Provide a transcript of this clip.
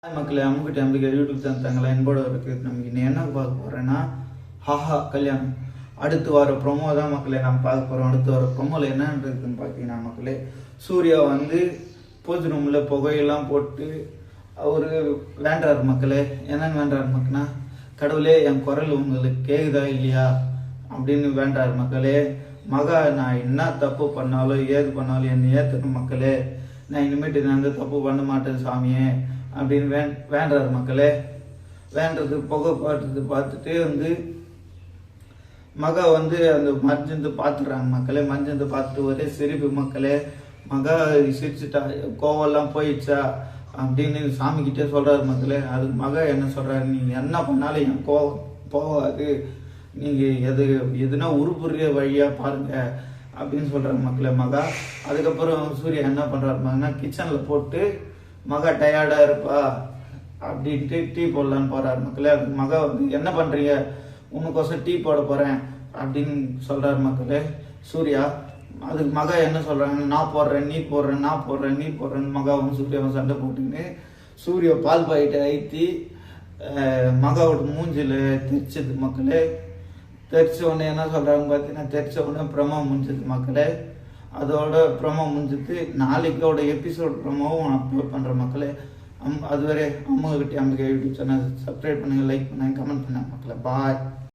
மக்களே அம்முக்கிட்ட Ambigai YouTube channel என்போட இருக்குது. நமக்கு இன்னும் என்ன பார்க்க போகிறேன்னா ஹாஹா கல்யாணம் அடுத்து வர ப்ரொமோ தான் மக்களே நம்ம பார்க்க போகிறோம். அடுத்து வர ப்ரொமோவில் என்னன்னு இருக்குன்னு பார்த்தீங்கன்னா மக்களே, சூர்யா வந்து பூஜை ரூமில் புகையெல்லாம் போட்டு அவர் வேண்டார் மக்களே. என்னன்னு வேண்டார் மக்கள்னா, கடவுளே என் குரல் உங்களுக்கு கேட்குதா இல்லையா அப்படின்னு வேண்டார் மக்களே. மகா நான் என்ன தப்பு பண்ணாலும் ஏது பண்ணாலும் என்னை ஏற்றுக்கணும் மக்களே, நான் இனிமேட்டு நான் வந்து தப்பு பண்ண மாட்டேன் சாமியே அப்படின்னு வேண்டார் மக்களே. வேண்டது புகை பாட்டுறது பார்த்துட்டு வந்து மகா வந்து அந்த மஞ்சந்து பார்த்துடுறாங்க மக்களே. மஞ்சந்து பார்த்துட்டு ஒரே சிரிப்பு மக்களே. மகா சிரிச்சுட்டா, கோவெல்லாம் போயிடுச்சா அப்படின்னு சாமிக்கிட்டே சொல்கிறாரு மக்களே. அதுக்கு மகா என்ன சொல்கிறாரு, நீங்கள் என்ன பண்ணாலும் என் கோவம் போகாது, நீங்கள் எதுனா உருப்புரிய வழியாக பாருங்க அப்படின்னு சொல்கிறாங்க மக்களே மகா. அதுக்கப்புறம் சூர்யா என்ன பண்ணுறாரு மகனா, கிச்சனில் போட்டு மகா டயர்டாக இருப்பா அப்படின்ட்டு டீ போடலான்னு போகிறாரு மக்களே. அதுக்கு மகா வந்து என்ன பண்ணுறீங்க, உனக்கோசம் டீ போட போகிறேன் அப்படின்னு சொல்கிறாரு மக்களே சூர்யா. அதுக்கு மகா என்ன சொல்கிறாங்க, நான் போடுறேன் நீ போடுறேன் நான் போடுறேன் நீ போடுறேன்னு மகாவும் சூர்யாவும் சண்டை போட்டுன்னு சூர்யா பால் பாயிட்டை ஐத்தி மகாவோட மூஞ்சில் தெரிச்சது மக்களே. தெரிச்ச உடனே என்ன சொல்கிறாங்க பார்த்தீங்கன்னா, தெரிச்ச உடனே ப்ரமோ முடிஞ்சது மக்களே. அதோட ப்ரமோ முடிஞ்சது. நாளைக்கோட எபிசோட் ப்ரமோவும் அப்லோட் பண்ணுறேன் மக்களே. அதுவரை அம்முக்கிட்ட அம்பிகை யூடியூப் சேனல் சப்ஸ்கிரைப் பண்ணுங்கள், லைக் பண்ணுங்கள், கமெண்ட் பண்ணுங்கள் மக்களே. பாய்.